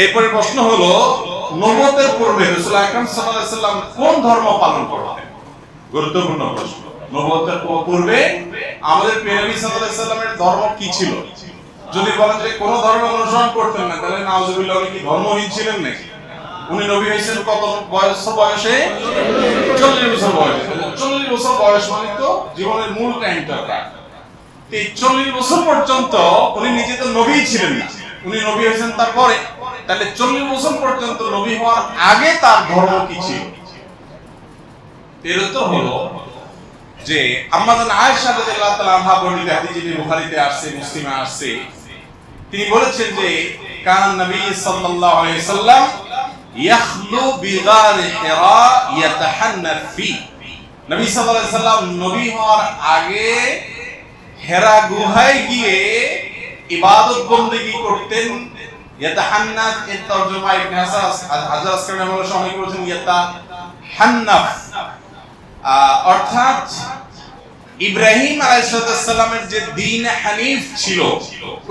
এরপরে প্রশ্ন হলো, নবুয়তের পূর্বে রাসূল আকরাম সাল্লাল্লাহু আলাইহি সাল্লাম কোন ধর্ম পালন করতেন? গুরুত্বপূর্ণ প্রশ্ন। নবুয়তের পূর্বে আমাদের প্রিয় নবী সাল্লাল্লাহু আলাইহি সাল্লামের ধর্ম কি ছিল? যদি বলেন যে কোন ধর্ম অনুসরণ করতেন না, তাহলে নাউজুবিল্লাহ, উনি কি ধর্মহীন ছিলেন নাকি? উনি নবী হয়েছেন কত বয়সে? 40 বছর বয়সে। 40 বছর বয়স মানে তো জীবনের মূল টাইমটা। এই 40 বছর পর্যন্ত উনি নিজে তো নবী ছিলেন না, উনি নবী হয়েছেন তারপরে। তাহলে 40 বছর পর্যন্ত নবী হওয়ার আগে তার ধর্ম কি ছিল? এর উত্তর হলো যে আম্মা জান আয়েশা রাদিয়াল্লাহু তাআলা আনহা বর্ণিত হাদিসে বুখারীতে আসছে, মুসলিমে আসছে, তিনি বলেছেন যে কান নবী সাল্লাল্লাহু আলাইহি সাল্লাম ইয়াখলু বিগার হিরা ইয়াতাহান্নাফ ফি। নবী সাল্লাল্লাহু আলাইহি সাল্লাম নবী হওয়ার আগে হেরা গুহায় গিয়ে ইবাদত বন্দেগী করতেন। ইয়াতাহান্নাফ এর তরজমা ইবনে হাজার আসকালানি রাহিমাহুল্লাহ সঙ্গে করেছেন ইয়াতাহান্নাফ, অর্থাৎ ইব্রাহিম আলাইহিস সালামের যে দ্বীন হানিফ ছিল,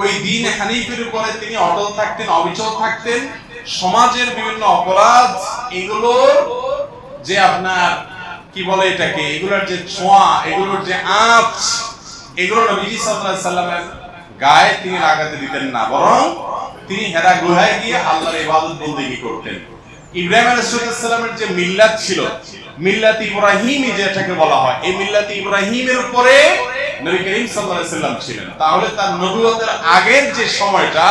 ওই দ্বীন হানিফের উপরে তিনি অটল থাকতেন, অবিচল থাকতেন। সমাজের বিভিন্ন অপরাধ, এগুলোর যে আপনার কি বলে এটাকে, এগুলোর যে ছোঁয়া, এগুলোর যে আঁচ, এগুলো নবী সাল্লাল্লাহু আলাইহি সাল্লামের গায়ে তিনি লাগাতে দিতেন না, বরং তিনি হেরা গুহায় গিয়ে আল্লাহর ইবাদত বন্দেগী করতেন। ইব্রাহিম আলাইহিস সালামের যে মিল্লাত ছিল, মিল্লাত ইব্রাহিমী যেটাকে বলা হয়, এই মিল্লাত ইব্রাহিমের উপরে নবী করিম সাল্লাল্লাহু আলাইহি সাল্লাম ছিলেন। তাহলে তার নবুয়তের আগের যে সময়টা,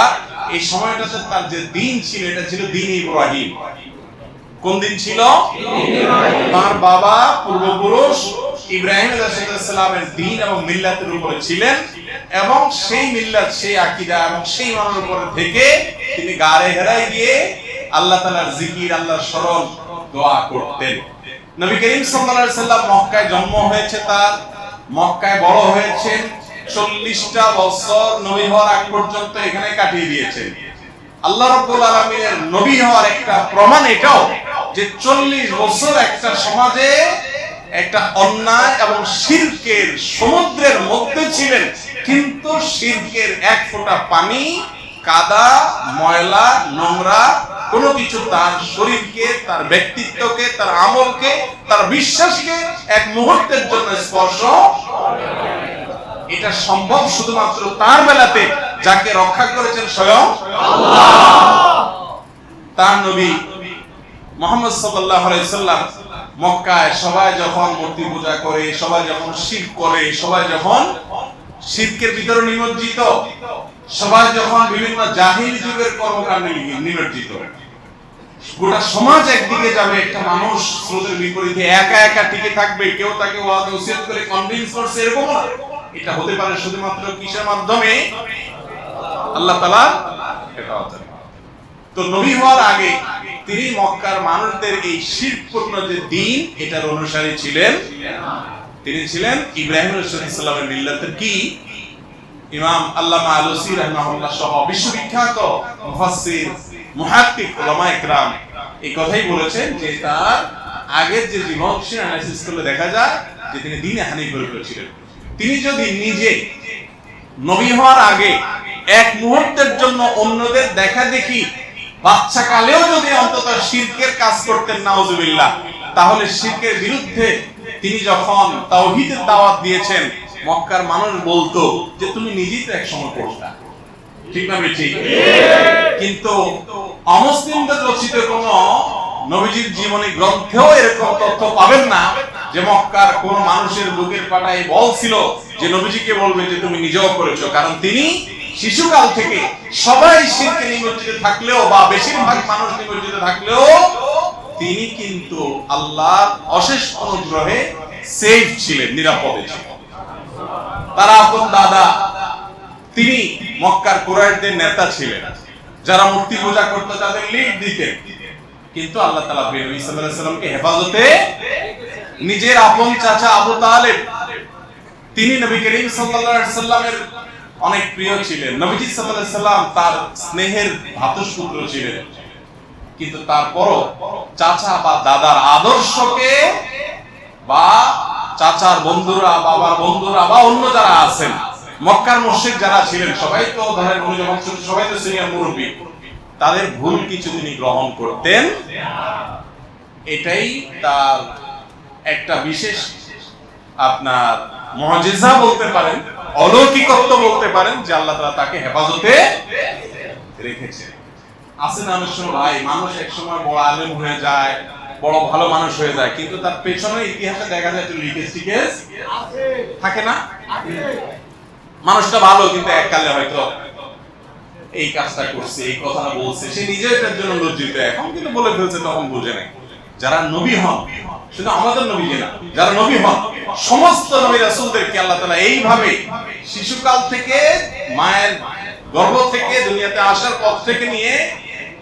এই সময়টাতে তার যে দ্বীন ছিল, এটা ছিল দ্বীন ইব্রাহিম। কোন দিন ছিল? তার বাবা পূর্বপুরুষ ইব্রাহিম আলাইহিস সালামের দ্বীন এবং মিল্লাতের উপরে ছিলেন, এবং সেই মিল্লাত, সেই আকীদা এবং সেই মানের উপরে থেকে তিনি গারে হেরায় গিয়ে আল্লাহ তাআলার জিকির, আল্লাহর স্মরণ, দোয়া করতেন। নবী করিম সাল্লাল্লাহু আলাইহি সাল্লাম মক্কায় জন্ম হয়েছে, তার মক্কায় বড় হয়েছেন, 40টা বছর নবী হওয়ার আগ পর্যন্ত এখানে কাটিয়ে দিয়েছেন। আল্লাহ রাব্বুল আলামিনের নবী হওয়ার একটা প্রমাণ এটাও যে 40 বছর একটা সমাজে একটা অন্যায় এবং শিরকের সমুদ্রের মধ্যে ছিলেন, কিন্তু শিরকের এক ফোঁটা পানি, কাদা, ময়লা, নোংরা কোনো কিছু তার শরীরকে, তার ব্যক্তিত্বকে, তার আমলকে, তার বিশ্বাসকে এক মুহূর্তের জন্য স্পর্শ। এটা সম্ভব শুধুমাত্র তার বেলাতে, যাকে রক্ষা করেছেন স্বয়ং আল্লাহ। তার নবী মুহাম্মদ সাল্লাল্লাহু আলাইহি সাল্লাম মক্কায় সবাই যখন মূর্তি পূজা করে, সবাই যখন শিরক করে, সবাই যখন শিরকের ভিতরে নিমজ্জিত, সবাই যখন বিভিন্ন জাহিল যুগের কর্মকাণ্ডে নিমজ্জিত, গোটা সমাজ একদিকে যাবে, একটা মানুষ স্রোতের বিপরীতে একা একা টিকে থাকবে, কেউ তাকে ওয়াজ নসিহত করে কনভিন্স করছে, এরকম না। এটা হতে পারে শুধুমাত্র কিসের মাধ্যমে? আল্লাহ তাআলা। তো নবী হওয়ার আগে তিনি মক্কার মানুষদের এই শিরকপূর্ণ যে দ্বীন, এটার অনুসারী ছিলেন। তিনি ছিলেন ইব্রাহিম আলাইহিস সালামের মিল্লাতের কি ইমাম আল্লামা আলুসি রাহিমাহুল্লাহ সহ বিশ্ববিখ্যাত মুফাসসির, মুহাক্কিক, উলামায়ে কেরাম এই কথাই বলেছেন যে তার আগের যে জীবন সে অ্যানালাইসিস করলে দেখা যায় যে তিনি দ্বীনে হানিফের উপর ছিলেন। তিনি যদি নিজে নবী হওয়ার আগে এক মুহূর্তের জন্য অন্যদের দেখা দেখি বাচ্চা কালেও যদি অন্তত শিরকের কাজ করতেন, নাউজুবিল্লাহ, তাহলে শিরকের বিরুদ্ধে তিনি যখন তাওহীদের দাওয়াত দিয়েছেন, মক্কার মানুষ বলতো যে তুমি নিজেই তো এক সময় করতা, ঠিক না? ঠিক। কিন্তু অমুসলিমদের রচিত কোন নবীজির জীবনী গ্রন্থেও এরকম তথ্য পাবেন না যে মক্কার কোন মানুষের বুকের পাটায় বল ছিল যে নবীজিকে বলবে যে তুমি নিজেও করেছো। কারণ তিনি শিশুকাল থেকে সবাই শিরকে নিমজ্জিত থাকলেও, বা বেশিরভাগ মানুষ নিমজ্জিত থাকলেও, তিনি কিন্তু আল্লাহর অশেষ অনুগ্রহে সেফ ছিলেন, নিরাপদে ছিলেন। তার আপন দাদা, তিনি মক্কার কুরাইশদের নেতা ছিলেন, যারা মূর্তি পূজা করত তাদের লিড দিতেন। কিন্তু আল্লাহ তাআলা নবী সাল্লাল্লাহু আলাইহি সাল্লামকে হেফাজতে নিজের আপন চাচা আবু তালেব, তিনি নবী করিম সাল্লাল্লাহু আলাইহি সাল্লামের অনেক প্রিয় ছিলেন। নবীজি সাল্লাল্লাহু আলাইহি সাল্লাম তার স্নেহের ভ্রাতুষ্পুত্র ছিলেন, কিন্তু তারপরও চাচা বা দাদার আদর্শকে, বা চাচার বন্ধুরা, বাবার বন্ধুরা, বা অন্য যারা আছেন, মক্কার মুশরিক যারা ছিলেন, সবাই তো ধরেন উনি যখন সবাই তো সিনিয়র মুরব্বী, তাদের ভুল কিছু তিনি গ্রহণ করতেন। এটাই তার একটা বিশেষ আপনার মুজিজা বলতে পারেন, অলৌকিকত্ব বলতে পারেন, যে আল্লাহ তাআলা তাকে হেফাজতে রেখেছে। আছে না অনেক সময় ভাই, মানুষ এক সময় বড় আলেম হয়ে যায়, বড় ভালো মানুষ হয়ে যায়, কিন্তু তার পেছনে ইতিহাসে দেখা যায় একটু লিকেজ টিকেজ থাকে না? মানুষটা ভালো, কিন্তু এককালে হয়তো এই কাজটা করছে, এই কথাটা বলছে, সে নিজে এটার জন্য লজ্জিত, এখন কিন্তু বলে ফেলছে, তখন বুঝে নাই। যারা নবী হন, শুধু আমাদের নবী না, যারা নবী হন, সমস্ত নবী রাসূলদেরকে আল্লাহ তাআলা এইভাবে শিশুকাল থেকে, মায়ের গর্ভ থেকে, দুনিয়াতে আসার পর থেকে নিয়ে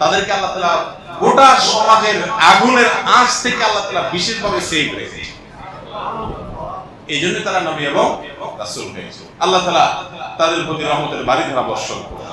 তাদেরকে আল্লাহ তাআলা গোটা সমাজের আগুনের আঁচ থেকে আল্লাহ তাআলা বিশেষভাবে সেভ রেখেছে। এই জন্য তারা নবী এবং রাসূল হয়েছে। আল্লাহ তাআলা তাদের প্রতি রহমতের বারিধারা বর্ষণ করুন।